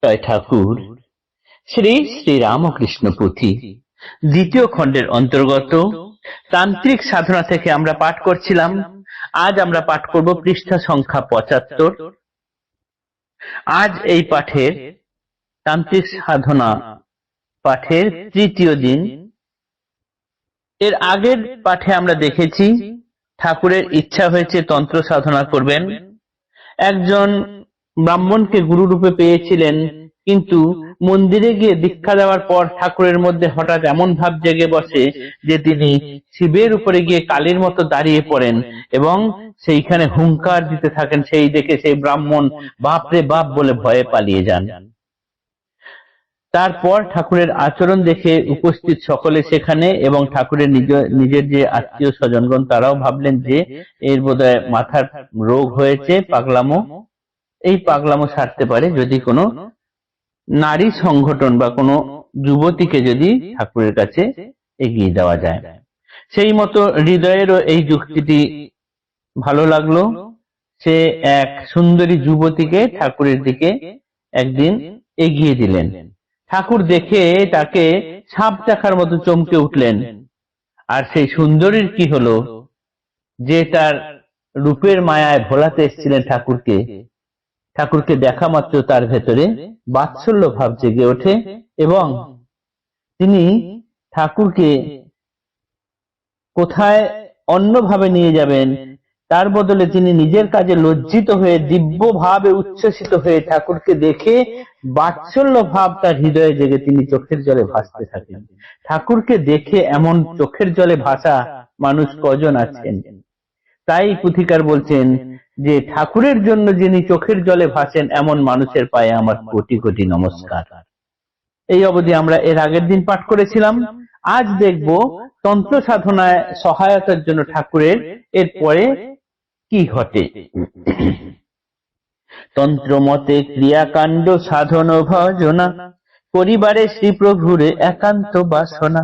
জয় ঠাকুর। শ্রী শ্রী রামকৃষ্ণ পুঁথি দ্বিতীয় খণ্ডের অন্তর্গত তান্ত্রিক সাধনা থেকে আমরা পাঠ করছিলাম। আজ আমরা পাঠ করব পৃষ্ঠা সংখ্যা ৭৫। আজ এই পাঠের তান্ত্রিক সাধনা পাঠের তৃতীয় দিন। এর আগের পাঠে আমরা দেখেছি ঠাকুরের ইচ্ছা হয়েছে তন্ত্র সাধনা করবেন। একজন ব্রাহ্মণকে গুরু রূপে পেয়েছিলেন, কিন্তু মন্দিরে গিয়ে দীক্ষা দেওয়ার পর ঠাকুরের মধ্যে হঠাৎ এমন ভাব জেগে বসে যে তিনি শিবের উপরে গিয়ে কালীর মতো দাঁড়িয়ে পড়েন এবং সেইখানে হুঙ্কার দিতে থাকেন। সেই দেখে সেই ব্রাহ্মণ বাপরে বাপ বলে ভয়ে পালিয়ে যান। তারপর ঠাকুরের আচরণ দেখে উপস্থিত সকলে সেখানে এবং ঠাকুরের নিজের যে আত্মীয় স্বজনগণ তারাও ভাবলেন যে এর বোধহয় মাথার রোগ হয়েছে, পাগলামো। এই পাগলামো সারতে পারে যদি কোনো নারী সংগঠন বা কোনো যুবতীকে যদি ঠাকুরের কাছে এগিয়ে দেওয়া যায়। সেই মতো হৃদয়েরও এই যুক্তিটি ভালো লাগলো। সে এক সুন্দরী যুবতীকে ঠাকুরের দিকে একদিন এগিয়ে দিলেন। ঠাকুর দেখে তাকে সাপ দেখার মতো চমকে উঠলেন। আর সেই সুন্দরীর কি হলো, যে তার রূপের মায়ায় ভোলাতে এসেছিলেন ঠাকুরকে দেখা মাত্র তার ভেতরে বাৎসল্য ভাব জেগে ওঠে এবং তিনি ঠাকুরকে কোথায় অন্যভাবে নিয়ে যাবেন তার বদলে তিনি নিজের কাজে লজ্জিত হয়ে দিব্য ভাবে উচ্ছ্বসিত হয়ে ঠাকুরকে দেখে বাৎসল্য ভাব তার হৃদয়ে জেগে তিনি চোখের জলে ভাসতে থাকেন। ঠাকুরকে দেখে এমন চোখের জলে ভাসা মানুষ কজন আছেন? তাই পুথিকার বলছেন যে ঠাকুরের জন্য যিনি চোখের জলে ভাসেন এমন মানুষের পায়ে আমার কোটি কোটি নমস্কার। এই অবধি আমরা এর আগের দিন পাঠ করেছিলাম। আজ দেখব তন্ত্র সাধনায় সহায়তার জন্য ঠাকুরের এরপরে কি ঘটে। তন্ত্র মতে ক্রিয়াকাণ্ড সাধন ভজনা পরিবারে শ্রীপ্রভুর একান্ত বাসনা।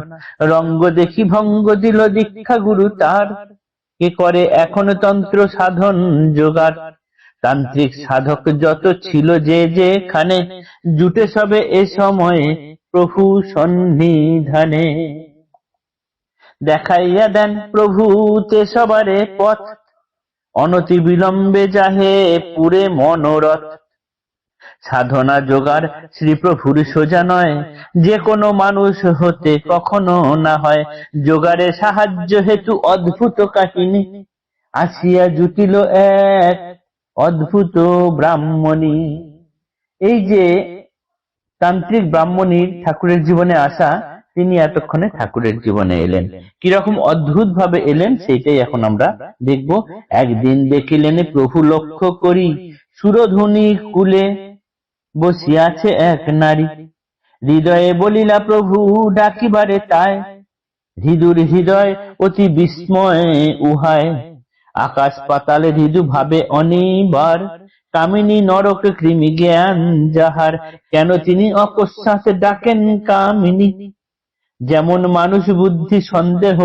রঙ্গ দেখি ভঙ্গ দিল দীক্ষা গুরু তার, কে করে এখনো তন্ত্র সাধন জোগাড়। তান্ত্রিক সাধক যত ছিল যে যেখানে, জুটে সবে এ সময়ে প্রভু সন্নিধানে। দেখাইয়া দেন প্রভু তে সবারে পথ, অনতি বিলম্বে যাহে পুরে মনোরথ। সাধনা জোগাড় শ্রীপ্রভুর সোজা নয়, যে কোনো মানুষ হতে কখনো না হয়। জোগাড়ে সাহায্য হেতু অদ্ভুত কাহিনী, আসিয়া জুটিল এক অদ্ভুত ব্রাহ্মণী। এই যে তান্ত্রিক ব্রাহ্মণীর ঠাকুরের জীবনে আসা, তিনি এতক্ষণে ঠাকুরের জীবনে এলেন। কিরকম অদ্ভুত ভাবে এলেন সেইটাই এখন আমরা দেখব। একদিন দেখিলেন প্রভু লক্ষ্য করি, সুরধুনী কুলে বসিয়াছে এক নারী। হৃদয়ে বলিলা প্রভু ডাকিবারে তাই, হৃদুর হৃদয় অতি বিস্ময় উহায়। আকাশ পাতালে হৃদু ভাবে অনিবার, কামিনী নরক কৃমি জ্ঞান যাহার। কেন তিনি অকস্মাৎ ডাকেন কামিনী, যেমন মানুষ বুদ্ধি সন্দেহ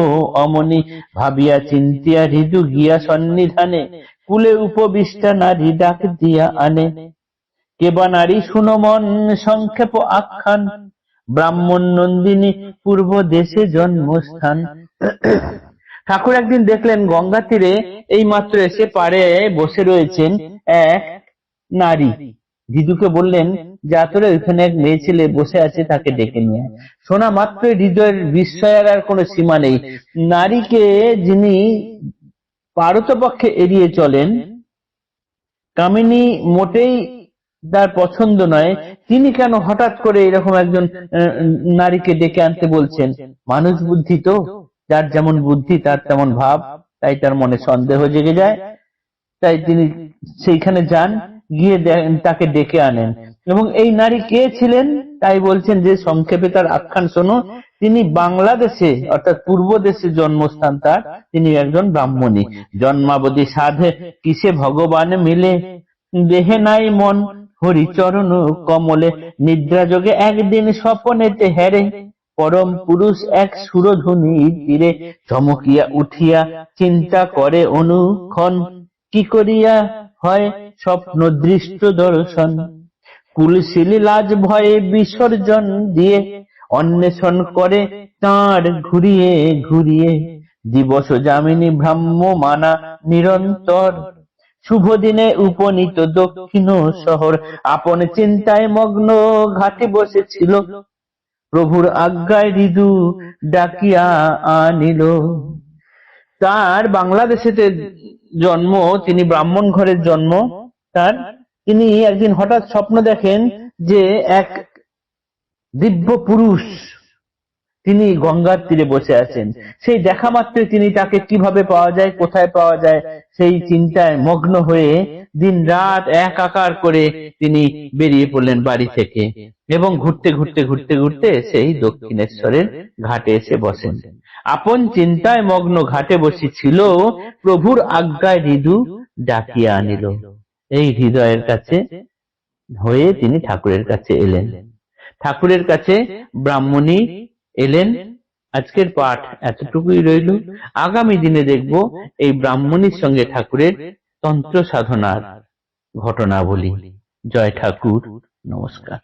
অমনি। ভাবিয়া চিন্তিয়া হৃদু গিয়া সন্নিধানে, কুলে উপবিষ্টা নারী ডাক দিয়া আনে। কেবা নারী শুনো মন সংক্ষেপ আখ্যান, ব্রাহ্মণ নন্দিনী পূর্ব দেশে জন্মস্থান। ঠাকুর একদিন দেখলেন গঙ্গা তীরে এই মাত্র এসে পারে বসে রয়েছেন এক নারী। হৃদুকে বললেন, যা তোরে ওইখানে এক মেয়ে ছেলে বসে আছে, তাকে ডেকে নিয়ে। শোনা মাত্র হৃদয়ের বিস্ময়ের আর কোনো সীমা নেই। নারীকে যিনি পারতপক্ষে এড়িয়ে চলেন, কামিনী মোটেই তার পছন্দ নয়, তিনি কেন হঠাৎ করে এরকম একজন নারীকে ডেকে আনতে বলছেন? মানুষ বুদ্ধি তো, যার যেমন বুদ্ধি তার তেমন ভাব, তাই তার মনে সন্দেহ জেগে যায়। তাই তিনি সেইখানে যান, গিয়ে তাকে ডেকে আনেন। এবং এই নারী কে ছিলেন তাই বলছেন যে সংক্ষেপে তার আখ্যান শোনো। তিনি বাংলাদেশে অর্থাৎ পূর্ব দেশে জন্মস্থান তার। তিনি একজন ব্রাহ্মণী। জন্মাবধি সাধে কিসে ভগবান মিলে, দেহে নাই মন হরিচরণ কমলে। নিদ্রা যোগে একদিন স্বপনেতে হেরে, পরম পুরুষ এক সুরধুনী তীরে। চমকিয়া উঠিয়া চিন্তা করে অনুক্ষণ, কি করিয়া হয় স্বপ্ন দৃষ্ট দর্শন। কুলশীল লাজ ভয়ে বিসর্জন দিয়ে অন্বেষণ করে তাঁর ঘুরিয়ে ঘুরিয়ে, দিবস যামিনী ব্রাহ্ম মানা নিরন্তর। শুভ দিনে উপনীত দক্ষিণ শহর, আপন চিন্তায় মগ্ন ঘাটে বসেছিল, প্রভুর আজ্ঞায় হৃদু ডাকিয়া আনিল। তার বাংলাদেশেতে জন্ম, তিনি ব্রাহ্মণ ঘরের জন্ম তার। তিনি একদিন হঠাৎ স্বপ্ন দেখেন যে এক দিব্য পুরুষ তিনি গঙ্গার তীরে বসে আছেন। সেই দেখা মাত্রই তিনি তাকে কিভাবে পাওয়া যায়, কোথায় পাওয়া যায়, সেই চিন্তায় মগ্ন হয়ে দিন রাত একাকার করে তিনি বেরিয়ে পড়লেন বাড়ি থেকে, এবং ঘুরতে ঘুরতে ঘুরতে ঘুরতে সেই দক্ষিণেশ্বরের ঘাটে এসে বসেন। আপন চিন্তায় মগ্ন ঘাটে বসেছিল, প্রভুর আজ্ঞায় হৃদু ডাকিয়া আনিল। এই হৃদয়ের কাছে হয়ে তিনি ঠাকুরের কাছে এলেন। ঠাকুরের কাছে ব্রাহ্মণী এলেন। আজকের পাঠ এতটুকুই রইল। আগামী দিনে দেখব এই ব্রাহ্মণীর সঙ্গে ঠাকুরের তন্ত্র সাধনার ঘটনাবলী। জয় ঠাকুর, নমস্কার।